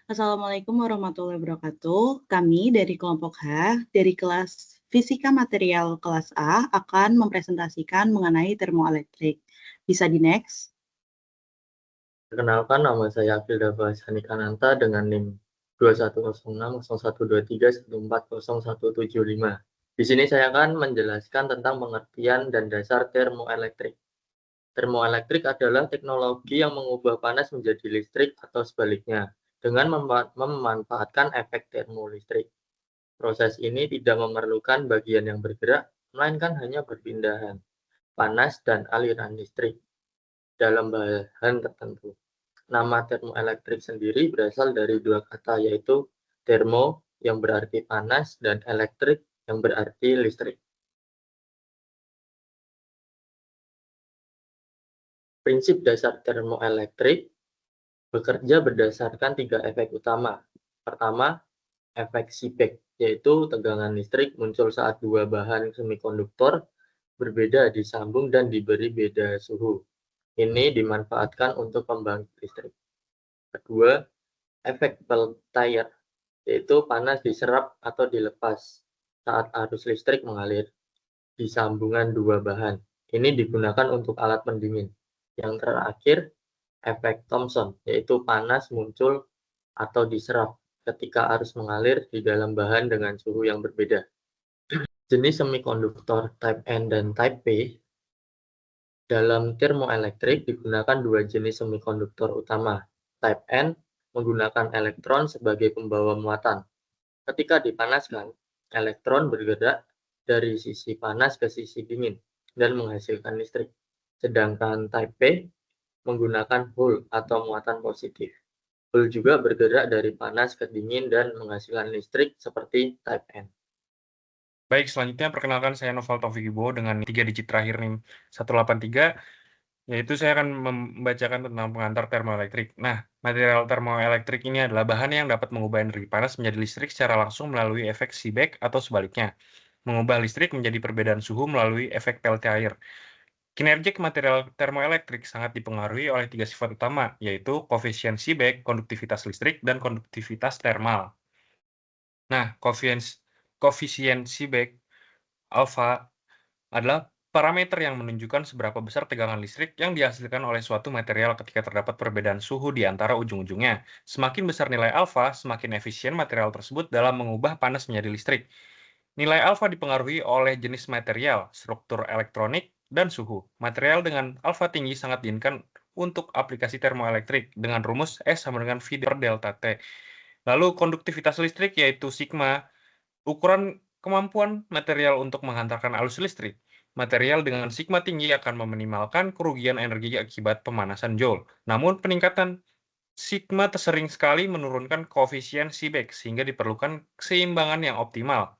Assalamualaikum warahmatullahi wabarakatuh. Kami dari kelompok H, dari kelas Fisika Material kelas A, akan mempresentasikan mengenai termoelektrik. Bisa di-next? Perkenalkan, nama saya Akil Dava Sanikananta dengan NIM 21060123140175. Di sini saya akan menjelaskan tentang pengertian dan dasar termoelektrik. Termoelektrik adalah teknologi yang mengubah panas menjadi listrik atau sebaliknya dengan memanfaatkan efek termolistrik. Proses ini tidak memerlukan bagian yang bergerak, melainkan hanya perpindahan panas dan aliran listrik dalam bahan tertentu. Nama termoelektrik sendiri berasal dari dua kata, yaitu termo yang berarti panas dan elektrik yang berarti listrik. Prinsip dasar termoelektrik bekerja berdasarkan tiga efek utama. Pertama, efek Seebeck, yaitu tegangan listrik muncul saat dua bahan semikonduktor berbeda disambung dan diberi beda suhu. Ini dimanfaatkan untuk pembangkit listrik. Kedua, efek Peltier, yaitu panas diserap atau dilepas saat arus listrik mengalir di sambungan dua bahan. Ini digunakan untuk alat pendingin. Yang terakhir, efek Thomson, yaitu panas muncul atau diserap ketika arus mengalir di dalam bahan dengan suhu yang berbeda. Jenis semikonduktor type N dan type P dalam termoelektrik digunakan dua jenis semikonduktor utama. Type N menggunakan elektron sebagai pembawa muatan. Ketika dipanaskan, elektron bergerak dari sisi panas ke sisi dingin dan menghasilkan listrik. Sedangkan type P menggunakan hole atau muatan positif. Hole juga bergerak dari panas ke dingin dan menghasilkan listrik seperti type N. Baik, selanjutnya perkenalkan saya Noval Taufik Wibowo dengan 3 digit terakhir NIM 183, yaitu saya akan membacakan tentang pengantar termoelektrik. Nah, material termoelektrik ini adalah bahan yang dapat mengubah energi panas menjadi listrik secara langsung melalui efek Seebeck atau sebaliknya, mengubah listrik menjadi perbedaan suhu melalui efek Peltier. Kinerja material termoelektrik sangat dipengaruhi oleh tiga sifat utama, yaitu koefisien Seebeck, konduktivitas listrik, dan konduktivitas termal. Nah, koefisien Seebeck alfa adalah parameter yang menunjukkan seberapa besar tegangan listrik yang dihasilkan oleh suatu material ketika terdapat perbedaan suhu di antara ujung-ujungnya. Semakin besar nilai alfa, semakin efisien material tersebut dalam mengubah panas menjadi listrik. Nilai alfa dipengaruhi oleh jenis material, struktur elektronik, dan suhu. Material dengan alfa tinggi sangat diinginkan untuk aplikasi termoelektrik dengan rumus S sama dengan V per delta T. Lalu konduktivitas listrik yaitu sigma, ukuran kemampuan material untuk menghantarkan arus listrik. Material dengan sigma tinggi akan meminimalkan kerugian energi akibat pemanasan Joule. Namun peningkatan sigma sering sekali menurunkan koefisien Seebeck sehingga diperlukan keseimbangan yang optimal.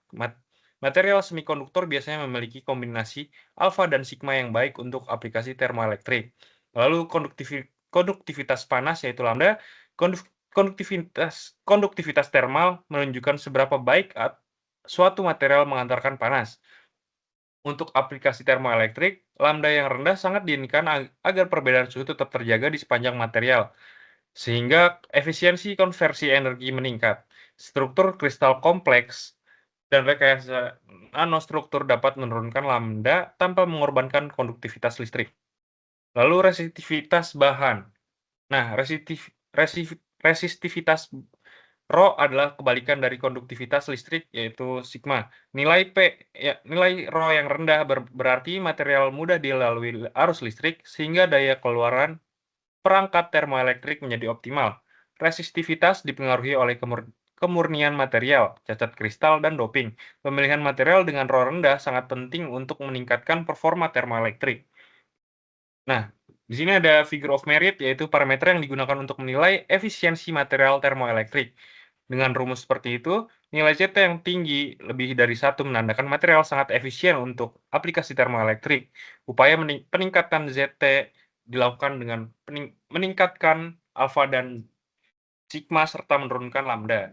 Material semikonduktor biasanya memiliki kombinasi alfa dan sigma yang baik untuk aplikasi termoelektrik. Lalu konduktivitas panas yaitu lambda, konduktivitas termal menunjukkan seberapa baik suatu material mengantarkan panas. Untuk aplikasi termoelektrik, lambda yang rendah sangat diinginkan agar perbedaan suhu tetap terjaga di sepanjang material, sehingga efisiensi konversi energi meningkat. Struktur kristal kompleks dan rekayasa nanostruktur dapat menurunkan lambda tanpa mengorbankan konduktivitas listrik. Lalu resistivitas bahan. Nah, resistivitas Rho adalah kebalikan dari konduktivitas listrik, yaitu sigma. Nilai Rho yang rendah berarti material mudah dilalui arus listrik, sehingga daya keluaran perangkat termoelektrik menjadi optimal. Resistivitas dipengaruhi oleh kemurnian material, cacat kristal, dan doping. Pemilihan material dengan Rho rendah sangat penting untuk meningkatkan performa termoelektrik. Nah, di sini ada figure of merit, yaitu parameter yang digunakan untuk menilai efisiensi material termoelektrik. Dengan rumus seperti itu, nilai ZT yang tinggi lebih dari 1 menandakan material sangat efisien untuk aplikasi termoelektrik. Upaya peningkatan ZT dilakukan dengan meningkatkan alfa dan sigma serta menurunkan lambda.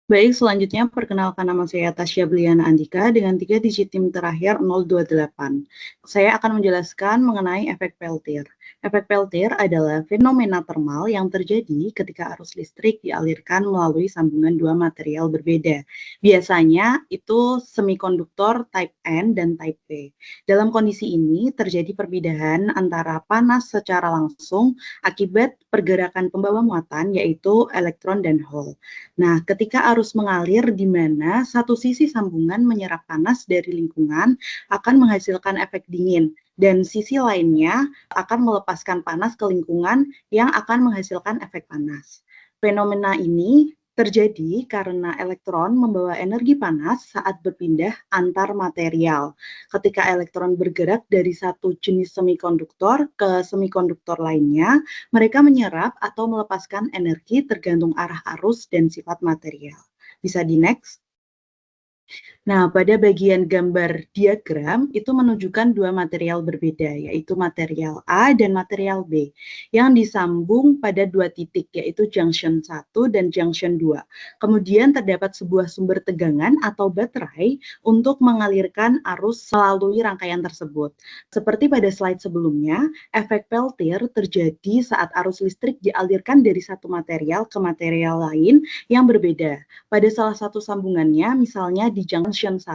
Baik, selanjutnya perkenalkan nama saya Tasya Bliana Andika dengan 3 digit NIM terakhir 028. Saya akan menjelaskan mengenai efek Peltier. Efek Peltier adalah fenomena termal yang terjadi ketika arus listrik dialirkan melalui sambungan dua material berbeda. Biasanya itu semikonduktor type N dan type P. Dalam kondisi ini terjadi perpindahan antara panas secara langsung akibat pergerakan pembawa muatan yaitu elektron dan hole. Nah, ketika arus mengalir di mana satu sisi sambungan menyerap panas dari lingkungan akan menghasilkan efek dingin dan sisi lainnya akan melepaskan panas ke lingkungan yang akan menghasilkan efek panas. Fenomena ini terjadi karena elektron membawa energi panas saat berpindah antar material. Ketika elektron bergerak dari satu jenis semikonduktor ke semikonduktor lainnya, mereka menyerap atau melepaskan energi tergantung arah arus dan sifat material. Bisa di next. Nah, pada bagian gambar diagram itu menunjukkan dua material berbeda, yaitu material A dan material B, yang disambung pada dua titik, yaitu junction 1 dan junction 2. Kemudian terdapat sebuah sumber tegangan atau baterai untuk mengalirkan arus melalui rangkaian tersebut. Seperti pada slide sebelumnya, efek Peltier terjadi saat arus listrik dialirkan dari satu material ke material lain yang berbeda. Pada salah satu sambungannya, misalnya di junction 1,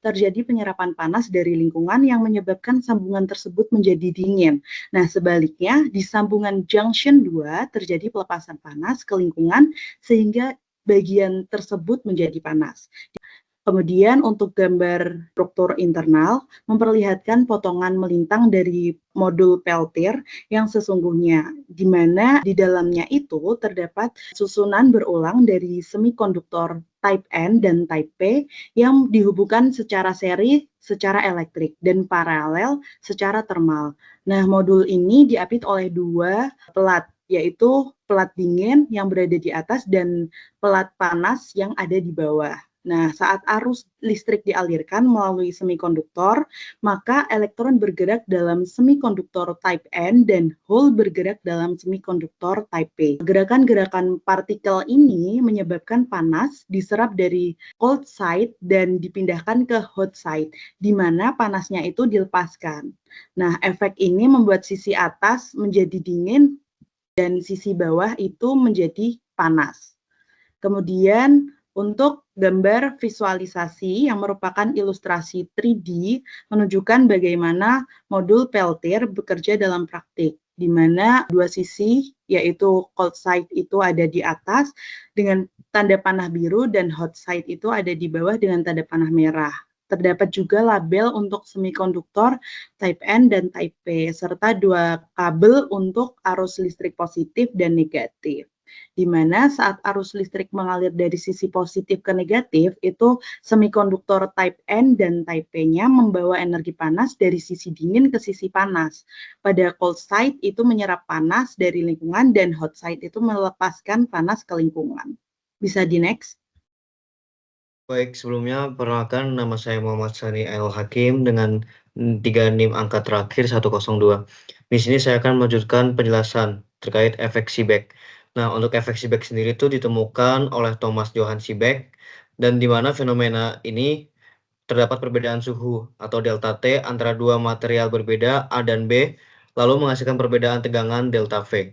terjadi penyerapan panas dari lingkungan yang menyebabkan sambungan tersebut menjadi dingin. Nah, sebaliknya di sambungan junction 2 terjadi pelepasan panas ke lingkungan sehingga bagian tersebut menjadi panas. Kemudian untuk gambar struktur internal memperlihatkan potongan melintang dari modul Peltier yang sesungguhnya, di mana di dalamnya itu terdapat susunan berulang dari semikonduktor type N dan type P yang dihubungkan secara seri, secara elektrik, dan paralel secara termal. Nah, modul ini diapit oleh dua pelat, yaitu pelat dingin yang berada di atas dan pelat panas yang ada di bawah. Nah, saat arus listrik dialirkan melalui semikonduktor, maka elektron bergerak dalam semikonduktor type N dan hole bergerak dalam semikonduktor type P. Gerakan-gerakan partikel ini menyebabkan panas diserap dari cold side dan dipindahkan ke hot side, di mana panasnya itu dilepaskan. Nah, efek ini membuat sisi atas menjadi dingin dan sisi bawah itu menjadi panas. Kemudian untuk gambar visualisasi yang merupakan ilustrasi 3D menunjukkan bagaimana modul Peltier bekerja dalam praktik, di mana dua sisi yaitu cold side itu ada di atas dengan tanda panah biru dan hot side itu ada di bawah dengan tanda panah merah. Terdapat juga label untuk semikonduktor type N dan type P, serta dua kabel untuk arus listrik positif dan negatif. Di mana saat arus listrik mengalir dari sisi positif ke negatif, itu semikonduktor type N dan type P-nya membawa energi panas dari sisi dingin ke sisi panas. Pada cold side itu menyerap panas dari lingkungan dan hot side itu melepaskan panas ke lingkungan. Bisa di next. Baik, sebelumnya perkenalkan nama saya Muhammad Sani El Hakim dengan 3 NIM angka terakhir 102. Di sini saya akan melanjutkan penjelasan terkait efek Seebeck. Nah, untuk efek Seebeck sendiri itu ditemukan oleh Thomas Johann Seebeck, dan di mana fenomena ini terdapat perbedaan suhu atau delta T antara dua material berbeda A dan B, lalu menghasilkan perbedaan tegangan delta V.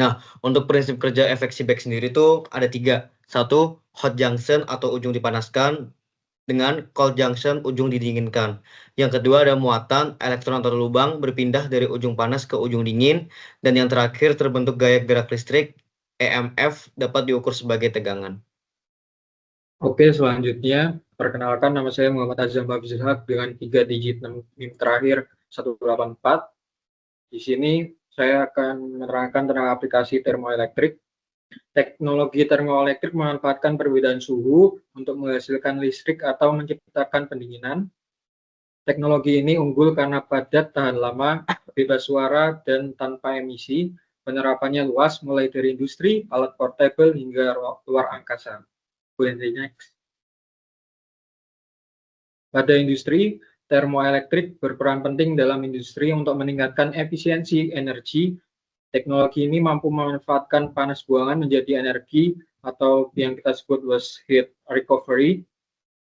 Nah, untuk prinsip kerja efek Seebeck sendiri itu ada 3. 1, hot junction atau ujung dipanaskan dengan cold junction ujung didinginkan. Yang kedua ada muatan elektron atau lubang berpindah dari ujung panas ke ujung dingin. Dan yang terakhir terbentuk gaya gerak listrik EMF dapat diukur sebagai tegangan. Oke, selanjutnya perkenalkan nama saya Muhammad Azam Babzilhaq dengan 3 digit NIM terakhir 184. Di sini saya akan menerangkan tentang aplikasi termoelektrik. Teknologi termoelektrik memanfaatkan perbedaan suhu untuk menghasilkan listrik atau menciptakan pendinginan. Teknologi ini unggul karena padat, tahan lama, bebas suara, dan tanpa emisi. Penerapannya luas mulai dari industri, alat portable, hingga luar angkasa. Next. Pada industri, termoelektrik berperan penting dalam industri untuk meningkatkan efisiensi energi. Teknologi ini mampu memanfaatkan panas buangan menjadi energi atau yang kita sebut waste heat recovery,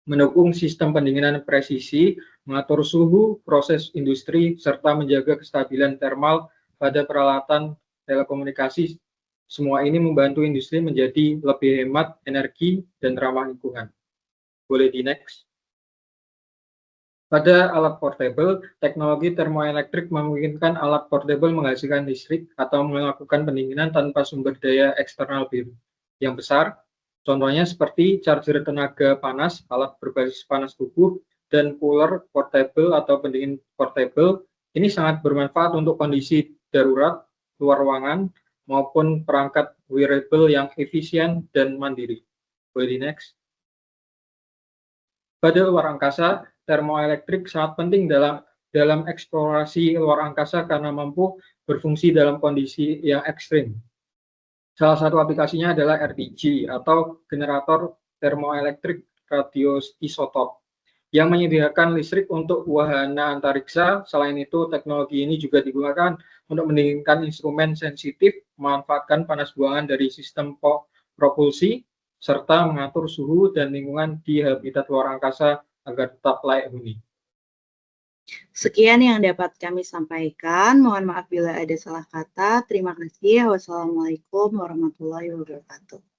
mendukung sistem pendinginan presisi, mengatur suhu, proses industri, serta menjaga kestabilan termal pada peralatan telekomunikasi. Semua ini membantu industri menjadi lebih hemat energi dan ramah lingkungan. Boleh di next. Pada alat portable, teknologi termoelektrik memungkinkan alat portable menghasilkan listrik atau melakukan pendinginan tanpa sumber daya eksternal yang besar. Contohnya seperti charger tenaga panas, alat berbasis panas tubuh, dan cooler portable atau pendingin portable. Ini sangat bermanfaat untuk kondisi darurat, luar ruangan, maupun perangkat wearable yang efisien dan mandiri. Boleh di next. Pada luar angkasa, termoelektrik sangat penting dalam eksplorasi luar angkasa karena mampu berfungsi dalam kondisi yang ekstrim. Salah satu aplikasinya adalah RTG atau generator termoelektrik radioisotop yang menyediakan listrik untuk wahana antariksa. Selain itu, teknologi ini juga digunakan untuk mendinginkan instrumen sensitif, memanfaatkan panas buangan dari sistem propulsi, serta mengatur suhu dan lingkungan di habitat luar angkasa agar tetap layak huni. Sekian yang dapat kami sampaikan. Mohon maaf bila ada salah kata. Terima kasih. Wassalamualaikum warahmatullahi wabarakatuh.